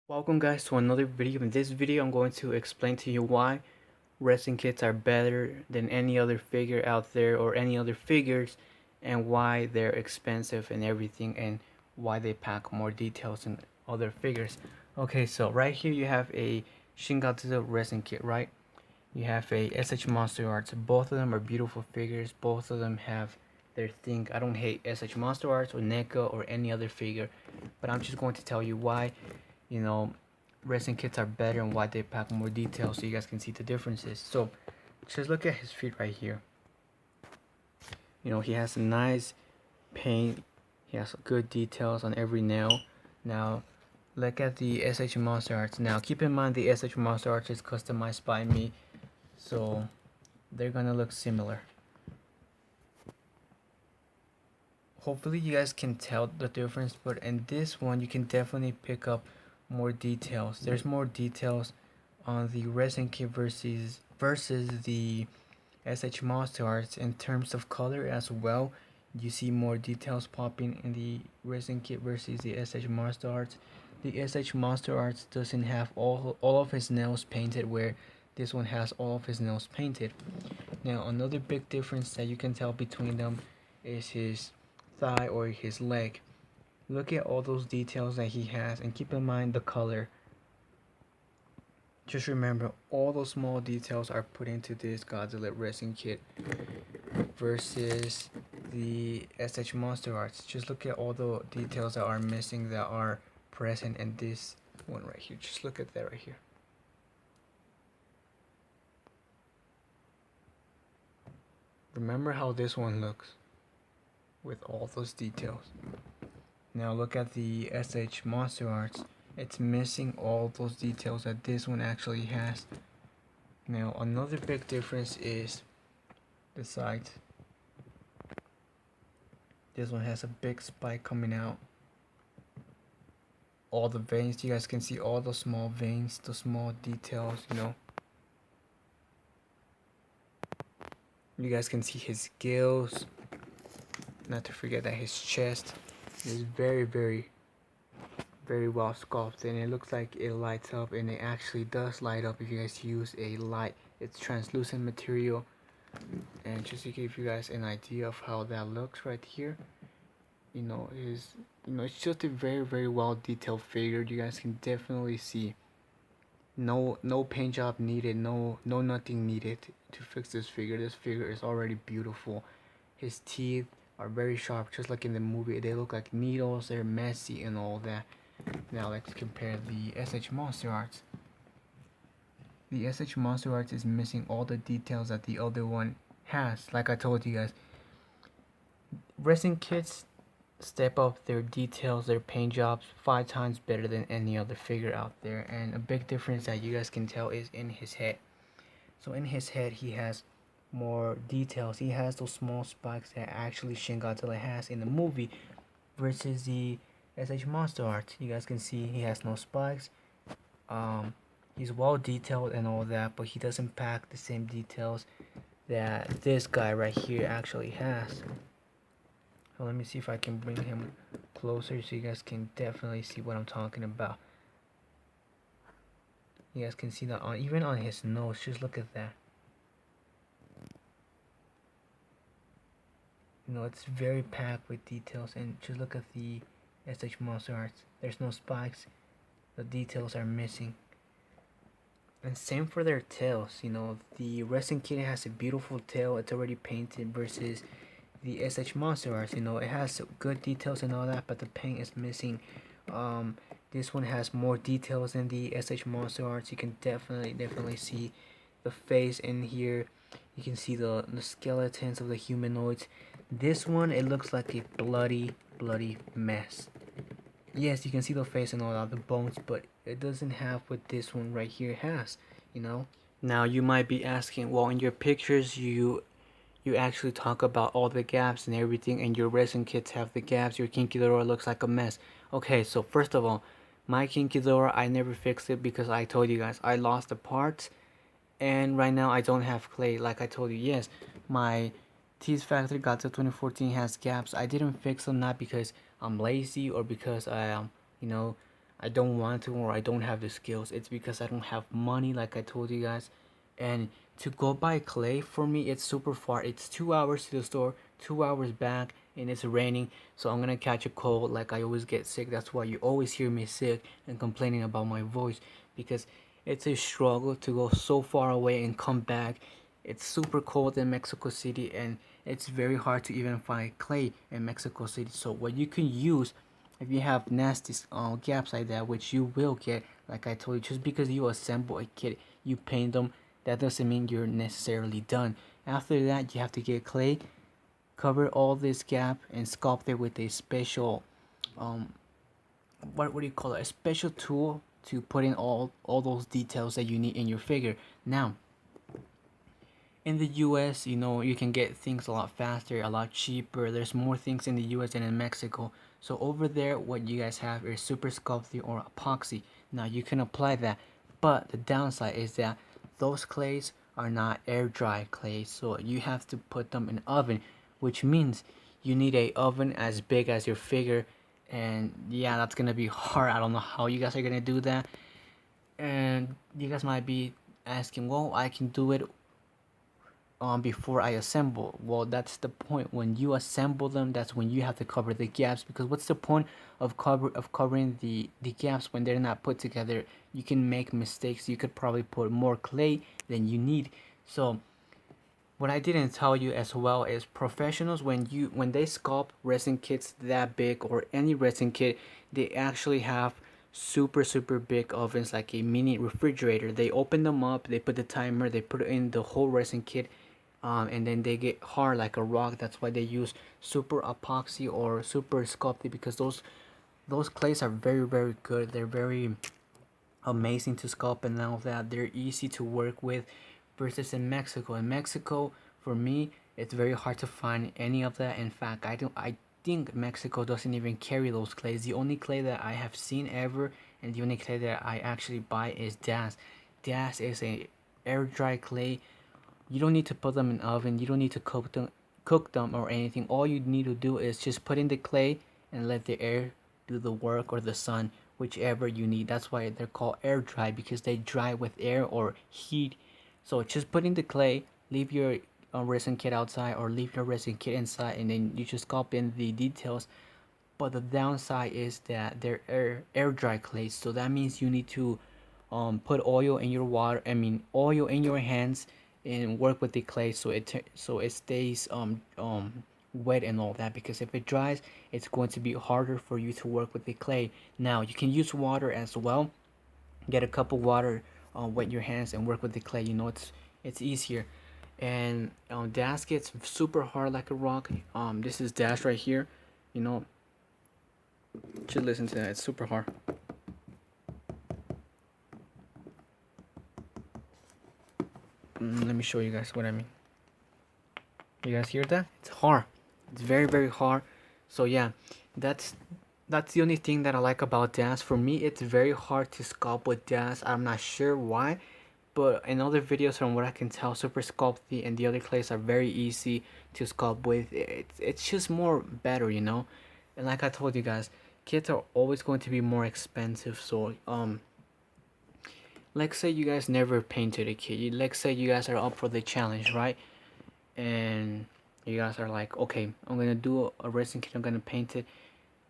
Welcome guys to another video. In this video I'm going to explain to you why resin kits are better than any other figure out there or any other figures, and why they're expensive and everything, and why they pack more details than other figures. Okay, so right here you have a Shin Godzilla resin kit, right? You have a S.h.MonsterArts. Both of them are beautiful figures. Both of them have their thing. I don't hate S.h.MonsterArts or NECA or any other figure, but I'm just going to tell you why you know resin kits are better and why they pack more details, so you guys can see the differences. So just look at his feet right here. He has a nice paint. He has good details on every nail. Now look at the S.h.MonsterArts. Now keep in mind the S.h.MonsterArts is customized by me, so they're gonna look similar. Hopefully you guys can tell the difference, but in this one you can definitely pick up more details. There's more details on the resin kit versus the S.h.MonsterArts in terms of color as well. You see more details popping in the resin kit versus the S.h.MonsterArts. The S.h.MonsterArts doesn't have all of his nails painted, where this one has all of his nails painted. Now another big difference that you can tell between them is his thigh or his leg. Look at all those details that he has, and keep in mind the color. Just remember, all those small details are put into this Godzilla Resin kit versus the S.h.MonsterArts. Just look at all the details that are missing, that are present in this one right here. Just look at that right here. Remember how this one looks with all those details. Now look at the S.h.MonsterArts. It's missing all those details that this one actually has. Now another big difference is the sides. This one has a big spike coming out. All the veins, you guys can see all the small veins, the small details, You guys can see his gills. Not to forget that his chest is very, very well sculpted, and it looks like it lights up, and it actually does light up if you guys use a light. It's translucent material, and just to give you guys an idea of how that looks right here, it's just a very, very well detailed figure. You guys can definitely see no paint job needed, no nothing needed to fix this figure. This figure is already beautiful. His teeth are very sharp, just like in the movie. They look like needles. They're messy and all that. Now let's compare the S.h.MonsterArts. The S.h.MonsterArts is missing all the details that the other one has. Like I told you guys, resin kits step up their details, their paint jobs 5 times better than any other figure out there. And a big difference that you guys can tell is in his head. So in his head he has more details. He has those small spikes that actually Shin Godzilla has in the movie, versus the S.h.MonsterArts. You guys can see he has no spikes. He's well detailed and all that, but he doesn't pack the same details that this guy right here actually has. So let me see if I can bring him closer so you guys can definitely see what I'm talking about. You guys can see that even on his nose. Just look at that. It's very packed with details, and just look at the S.h.MonsterArts. There's no spikes. The details are missing. And same for their tails. The resin kit has a beautiful tail. It's already painted, versus the S.h.MonsterArts. It has good details and all that, but the paint is missing. This one has more details than the S.h.MonsterArts. You can definitely see the face in here. You can see the skeletons of the humanoids. This one, it looks like a bloody mess. Yes, you can see the face and all that, the bones, but it doesn't have what this one right here has. Now you might be asking, well, in your pictures you actually talk about all the gaps and everything, and your resin kits have the gaps. Your King Ghidorah looks like a mess. Okay, so first of all, my King Ghidorah, I never fixed it because I told you guys I lost the parts, and right now I don't have clay. Like I told you, yes, my Tease Factory Godzilla 2014 has gaps. I didn't fix them, not because I'm lazy or because I don't want to, or I don't have the skills. It's because I don't have money, like I told you guys. And to go buy clay for me, it's super far. It's 2 hours to the store, 2 hours back, and it's raining. So I'm gonna catch a cold, like I always get sick. That's why you always hear me sick and complaining about my voice, because it's a struggle to go so far away and come back. It's super cold in Mexico City, and it's very hard to even find clay in Mexico City. So what you can use, if you have nasty gaps like that, which you will get, like I told you, just because you assemble a kit, you paint them, that doesn't mean you're necessarily done. After that, you have to get clay, cover all this gap, and sculpt it with a special, um, what do you call it? A special tool to put in all those details that you need in your figure. Now, in the US, you can get things a lot faster, a lot cheaper. There's more things in the US than in Mexico. So over there, what you guys have is super sculpting or epoxy. Now you can apply that, but the downside is that those clays are not air dry clays. So you have to put them in oven, which means you need a oven as big as your figure. And yeah, that's gonna be hard. I don't know how you guys are gonna do that. And you guys might be asking, well, I can do it before I assemble. Well, that's the point. When you assemble them, that's when you have to cover the gaps, because what's the point of covering the gaps when they're not put together? You can make mistakes. You could probably put more clay than you need. So what I didn't tell you as well is professionals, when they sculpt resin kits that big, or any resin kit, they actually have super big ovens, like a mini refrigerator. They open them up, they put the timer, they put in the whole resin kit, and then they get hard like a rock. That's why they use super epoxy or super sculpted, because those clays are very good. They're very amazing to sculpt and all that. They're easy to work with. Versus in Mexico. In Mexico, for me, it's very hard to find any of that. In fact, I think Mexico doesn't even carry those clays. The only clay that I have seen ever, and the only clay that I actually buy, is Das. Das is a air dry clay. You don't need to put them in oven. You don't need to cook them or anything. All you need to do is just put in the clay and let the air do the work, or the sun, whichever you need. That's why they're called air dry, because they dry with air or heat. So just put in the clay, leave your resin kit outside, or leave your resin kit inside, and then you just sculpt in the details. But the downside is that they're air dry clays, so that means you need to put oil in your water. I mean, oil in your hands, and work with the clay, so it stays wet and all that. Because if it dries, it's going to be harder for you to work with the clay. Now you can use water as well. Get a cup of water, wet your hands, and work with the clay. It's easier. And dash gets super hard like a rock. This is dash right here. You know, should listen to that. It's super hard. Let me show you guys what I mean. You guys hear that? It's hard. It's very hard. So yeah, that's that's the only thing that I like about dance. For me, it's very hard to sculpt with dance. I'm not sure why, but in other videos, from what I can tell, Super Sculpty and the other clays are very easy to sculpt with. It's just more better, you know. And like I told you guys, kits are always going to be more expensive. So let's say you guys never painted a kit. Let's say you guys are up for the challenge, right? And you guys are like, okay, I'm gonna do a resin kit. I'm gonna paint it.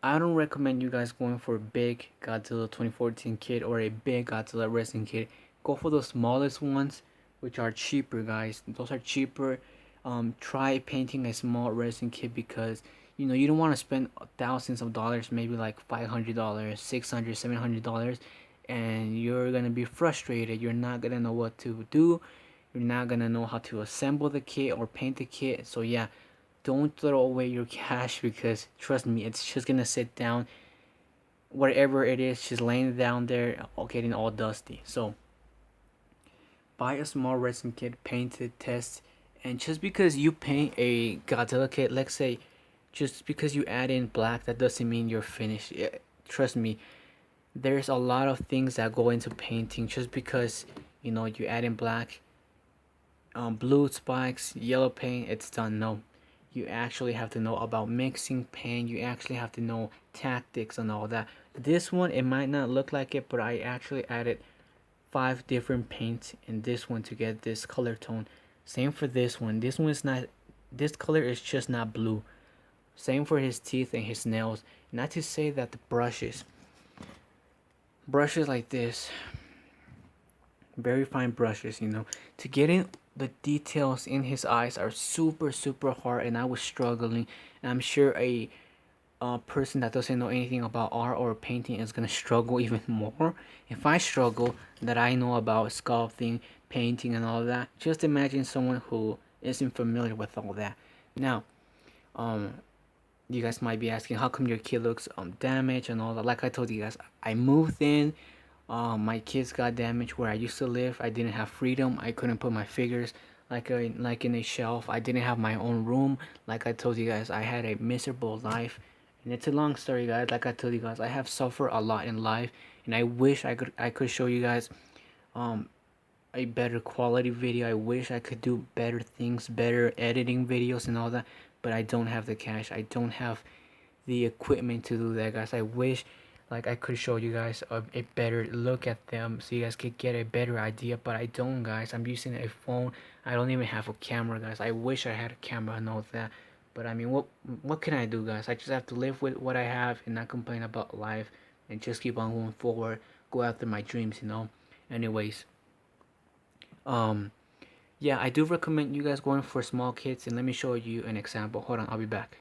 I don't recommend you guys going for a big Godzilla 2014 kit or a big Godzilla resin kit. Go for the smallest ones, which are cheaper, guys. Those are cheaper. Try painting a small resin kit, because you don't want to spend thousands of dollars, maybe like $500, $600, $700, and you're gonna be frustrated. You're not gonna know what to do. You're not gonna know how to assemble the kit or paint the kit. So yeah, don't throw away your cash, because trust me, it's just gonna sit down, whatever it is, just laying down there, getting all dusty. So buy a small resin kit, paint it, test. And just because you paint a Godzilla kit, let's say, just because you add in black, that doesn't mean you're finished. Trust me, there's a lot of things that go into painting. Just because you add in black, blue spikes, yellow paint, it's done. No, you actually have to know about mixing paint. You actually have to know tactics and all that. This one, it might not look like it, but I actually added 5 different paints in this one to get this color tone. Same for this one. This one is not, this color is just not blue. Same for his teeth and his nails. Not to say that the brushes like this, very fine brushes, to get in the details in his eyes are super hard, and I was struggling. And I'm sure a person that doesn't know anything about art or painting is gonna struggle even more. If I struggle, that I know about sculpting, painting, and all that, just imagine someone who isn't familiar with all that. Now, um, you guys might be asking, how come your kid looks damaged and all that? Like I told you guys, I moved in. My kids got damaged where I used to live. I didn't have freedom. I couldn't put my figures like in a shelf. I didn't have my own room. Like I told you guys, I had a miserable life, and it's a long story, guys. Like I told you guys, I have suffered a lot in life, and I wish I could show you guys um a better quality video. I wish I could do better things, better editing videos and all that, but I don't have the cash. I don't have the equipment to do that, guys. I wish like I could show you guys a better look at them so you guys could get a better idea, but I don't, guys. I'm using a phone. I don't even have a camera, guys. I wish I had a camera and all that, but I mean, what can I do, guys? I just have to live with what I have and not complain about life, and just keep on going forward, go after my dreams. Anyways, um yeah, I do recommend you guys going for small kits, and let me show you an example. Hold on, I'll be back.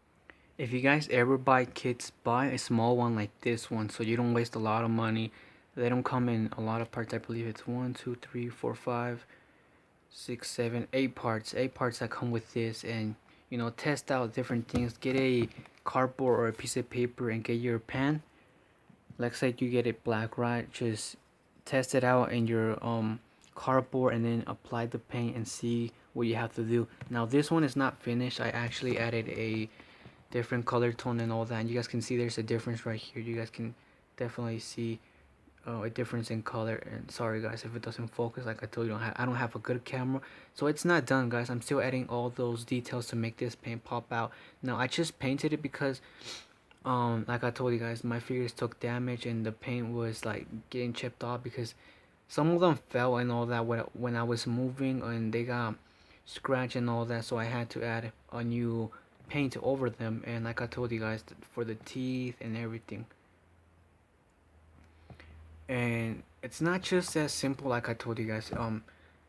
If you guys ever buy kits, buy a small one like this one so you don't waste a lot of money. They don't come in a lot of parts. I believe it's 1, 2, 3, 4, 5, 6, 7, 8 parts. 8 parts that come with this, and test out different things. Get a cardboard or a piece of paper and get your pen. Let's say you get it black, right? Just test it out in your cardboard and then apply the paint and see what you have to do. Now this one is not finished. I actually added a different color tone and all that, and you guys can see there's a difference right here. You guys can definitely see a difference in color. And sorry guys if it doesn't focus. Like I told you, I don't have a good camera, so it's not done, guys. I'm still adding all those details to make this paint pop out. Now I just painted it because like I told you guys, my figures took damage and the paint was like getting chipped off because some of them fell and all that when I was moving, and they got scratched and all that, so I had to add a new paint over them. And like I told you guys, for the teeth and everything. And it's not just as simple like I told you guys,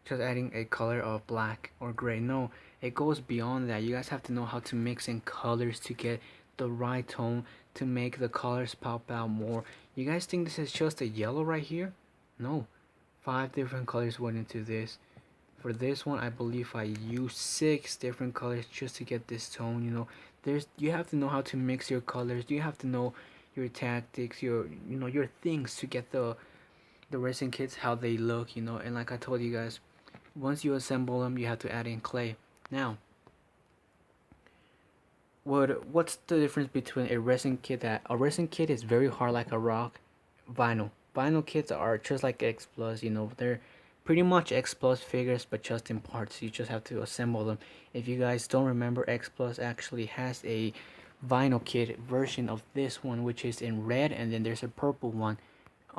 just adding a color of black or gray. No, it goes beyond that. You guys have to know how to mix in colors to get the right tone to make the colors pop out more. You guys think this is just a yellow right here? No, 5 different colors went into this. For this one, I believe I used 6 different colors just to get this tone. You have to know how to mix your colors. You have to know your tactics, your things to get the resin kits how they look. And like I told you guys, once you assemble them, you have to add in clay. Now, what's the difference between a resin kit? That a resin kit is very hard like a rock. Vinyl kits are just like X Plus. They're pretty much X Plus figures, but just in parts. You just have to assemble them. If you guys don't remember, X Plus actually has a vinyl kit version of this one, which is in red, and then there's a purple one.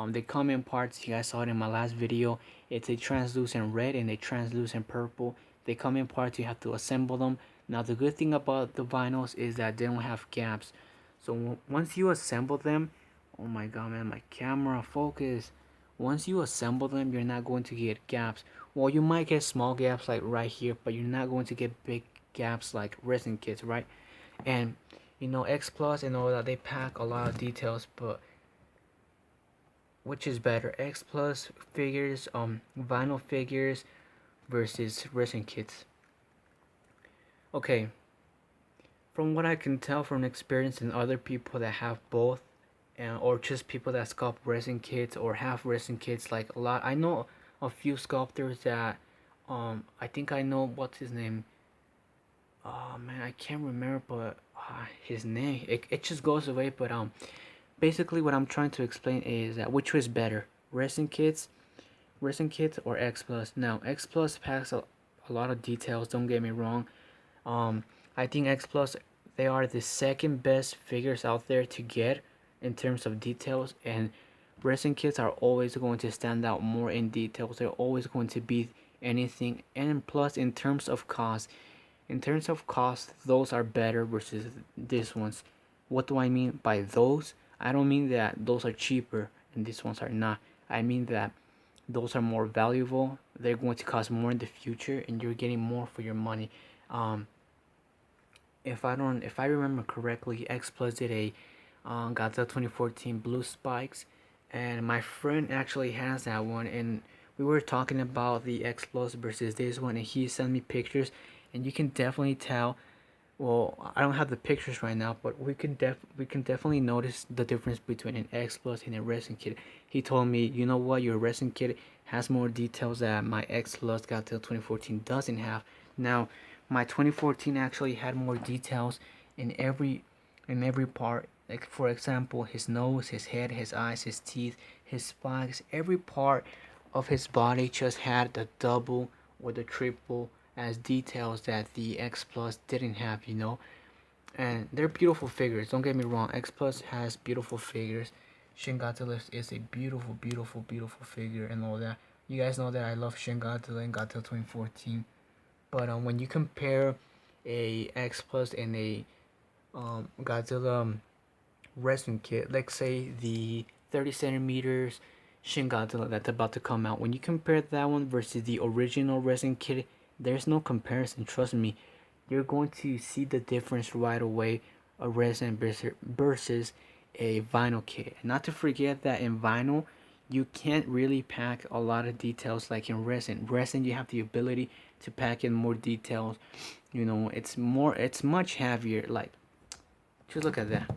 They come in parts. You guys saw it in my last video. It's a translucent red and a translucent purple. They come in parts. You have to assemble them. Now the good thing about the vinyls is that they don't have gaps. So once you assemble them, oh my god, man, my camera focus. Once you assemble them, you're not going to get gaps. Well, you might get small gaps like right here, but you're not going to get big gaps like resin kits, right? And X Plus and all that, they pack a lot of details, but which is better, X Plus figures, vinyl figures versus resin kits? Okay, from what I can tell from experience and other people that have both, or just people that sculpt resin kits or have resin kits, like a lot. I know a few sculptors that, I think I know what's his name. Oh man, I can't remember, but his name, it just goes away. But basically what I'm trying to explain is that which was better, resin kits or X Plus. Now X Plus packs a lot of details, don't get me wrong. I think X Plus, they are the second best figures out there to get. in terms of details, and resin kits are always going to stand out more in details. They're always going to be anything. And plus, in terms of cost, those are better versus these ones. What do I mean by those? I don't mean that those are cheaper and these ones are not. I mean that those are more valuable. They're going to cost more in the future, and you're getting more for your money. Um, if I remember correctly, X Plus did a Godzilla 2014 Blue Spikes, and my friend actually has that one, and we were talking about the X Plus versus this one, and he sent me pictures, and you can definitely tell. Well, I don't have the pictures right now, but we can definitely notice the difference between an X Plus and a resin kit. He told me, you know what, your resin kit has more details that my X Plus Godzilla 2014 doesn't have. Now, my 2014 actually had more details in every part. Like for example, his nose, his head, his eyes, his teeth, his spikes, every part of his body just had the double or the triple as details that the X Plus didn't have, you know. And they're beautiful figures. Don't get me wrong. X Plus has beautiful figures. Shin Godzilla is a beautiful, beautiful, beautiful figure and all that. You guys know that I love Shin Godzilla and Godzilla 2014. But when you compare a X Plus and a Godzilla resin kit, let's say the 30 centimeters Shin Godzilla that's about to come out, when you compare that one versus the original resin kit, there's no comparison. Trust me, you're going to see the difference right away. A resin versus a vinyl kit. Not to forget that in vinyl, you can't really pack a lot of details like in resin. Resin, you have the ability to pack in more details. You know, it's much heavier. Like, just look at that.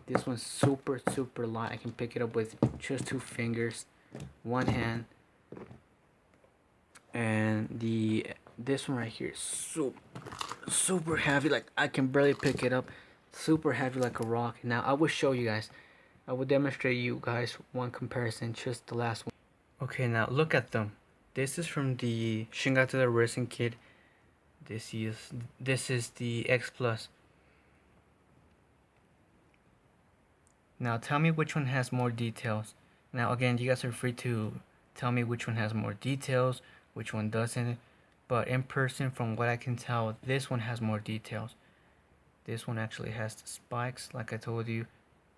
This one's super, super light. I can pick it up with just 2 fingers, one hand. And this one right here is super heavy. Like, I can barely pick it up. Super heavy like a rock. Now, I will show you guys. I will demonstrate you guys one comparison, just the last one. Okay, now look at them. This is from the Shin Godzilla Resin kit. This is the X Plus. Now tell me which one has more details. Now again, you guys are free to tell me which one has more details, which one doesn't. But in person, from what I can tell, this one has more details. This one actually has the spikes, like I told you.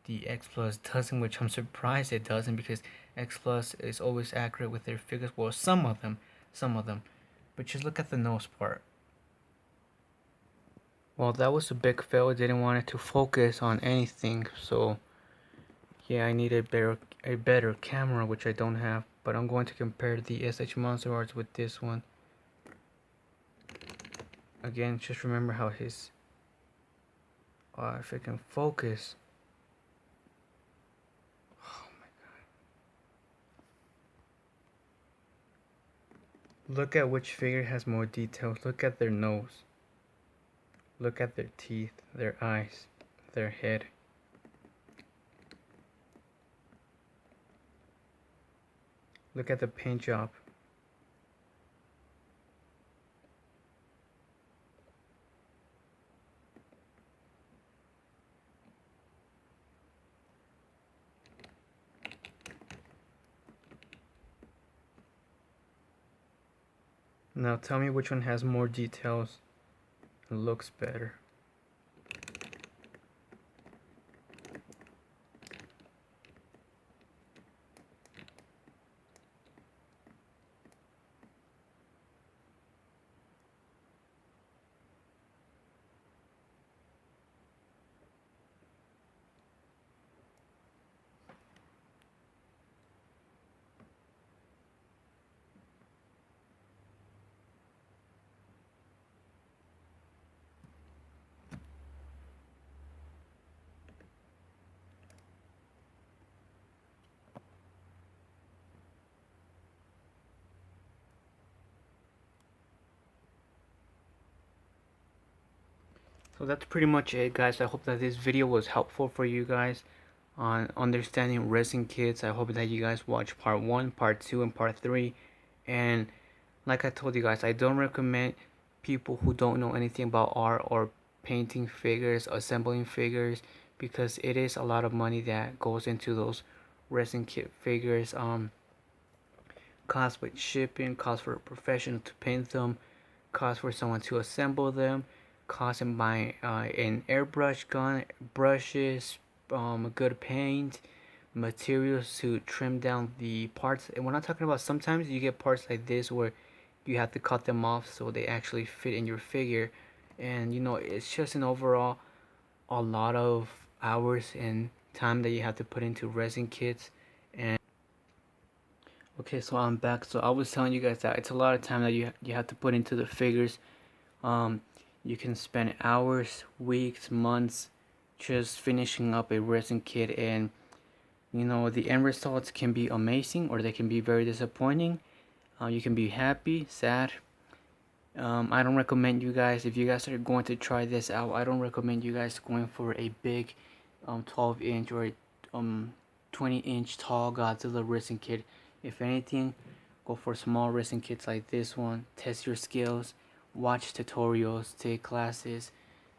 The X Plus doesn't, which I'm surprised it doesn't, because X Plus is always accurate with their figures. Well, some of them. But just look at the nose part. Well, that was a big fail. I didn't want it to focus on anything, so yeah, I need a better camera, which I don't have. But I'm going to compare the S.h.MonsterArts with this one. Again, just remember how his if I can focus. Oh my god. Look at which figure has more details. Look at their nose. Look at their teeth, their eyes, their head. Look at the paint job. Now tell me which one has more details and looks better. So that's pretty much it, guys. I hope that this video was helpful for you guys on understanding resin kits. I hope that you guys watch part 1, part 2, and part 3. And like I told you guys, I don't recommend people who don't know anything about art or painting figures, assembling figures, because it is a lot of money that goes into those resin kit figures. Cost with shipping, cost for a professional to paint them, cost for someone to assemble them, cost in buying an airbrush gun, brushes, good paint, materials to trim down the parts. And we're not talking about, sometimes you get parts like this where you have to cut them off so they actually fit in your figure. And it's just an overall a lot of hours and time that you have to put into resin kits. And okay, so I'm back. So I was telling you guys that it's a lot of time that you have to put into the figures. Um, you can spend hours, weeks, months just finishing up a resin kit, and the end results can be amazing or they can be very disappointing. You can be happy, sad. I don't recommend you guys, if you guys are going to try this out, I don't recommend you guys going for a big 12 inch or 20 inch tall Godzilla resin kit. If anything, go for small resin kits like this one. Test your skills, watch tutorials, take classes,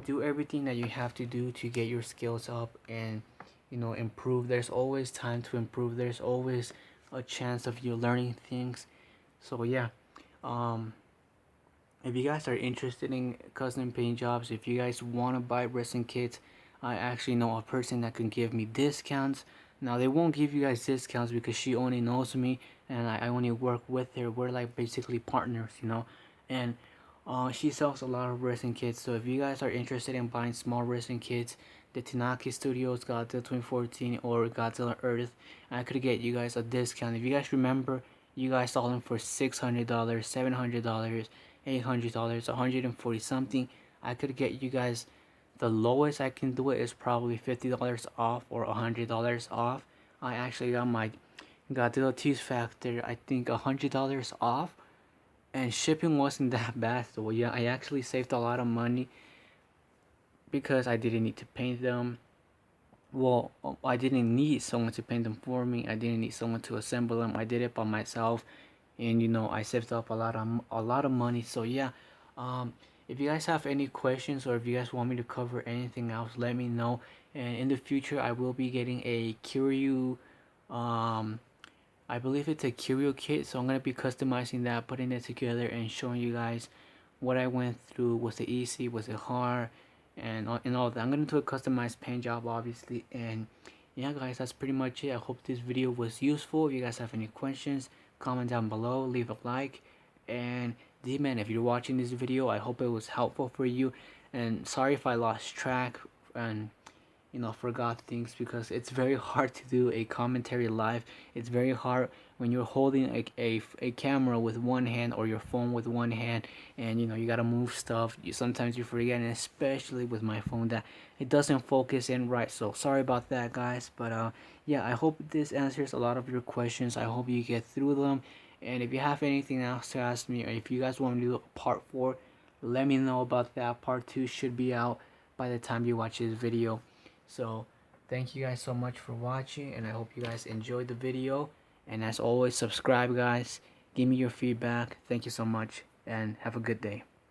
do everything that you have to do to get your skills up and improve. There's always time to improve. There's always a chance of you learning things. So yeah, if you guys are interested in custom paint jobs, if you guys want to buy resin kits, I actually know a person that can give me discounts. Now they won't give you guys discounts because she only knows me and I only work with her. We're like basically partners, and she sells a lot of resin kits. So if you guys are interested in buying small resin kits, the Tanaki Studios Godzilla 2014 or Godzilla Earth, I could get you guys a discount. If you guys remember, you guys saw them for $600, $700, $800, 140 something. I could get you guys, the lowest I can do it is probably $50 off or $100 off. I actually got my Godzilla Tease Factor, I think $100 off, and shipping wasn't that bad. So yeah, I actually saved a lot of money because I didn't need to paint them. Well, I didn't need someone to paint them for me. I didn't need someone to assemble them. I did it by myself, and I saved up a lot of money. So yeah, if you guys have any questions or if you guys want me to cover anything else, let me know. And in the future, I will be getting a Curio, I believe it's a Curio kit. So I'm gonna be customizing that, putting it together, and showing you guys what I went through. Was it easy? Was it hard? And all that. I'm gonna do a customized paint job, obviously. And yeah, guys, that's pretty much it. I hope this video was useful. If you guys have any questions, comment down below, leave a like. And D-Man, if you're watching this video, I hope it was helpful for you. And sorry if I lost track and forgot things, because it's very hard to do a commentary live. It's very hard when you're holding a camera with one hand or your phone with one hand, and you gotta move stuff. Sometimes you forget, and especially with my phone, that it doesn't focus in right. So sorry about that, guys. But yeah, I hope this answers a lot of your questions. I hope you get through them. And if you have anything else to ask me, or if you guys want me to do a part 4, let me know about that. Part 2 should be out by the time you watch this video. So thank you guys so much for watching, and I hope you guys enjoyed the video. And as always, subscribe, guys. Give me your feedback. Thank you so much, and have a good day.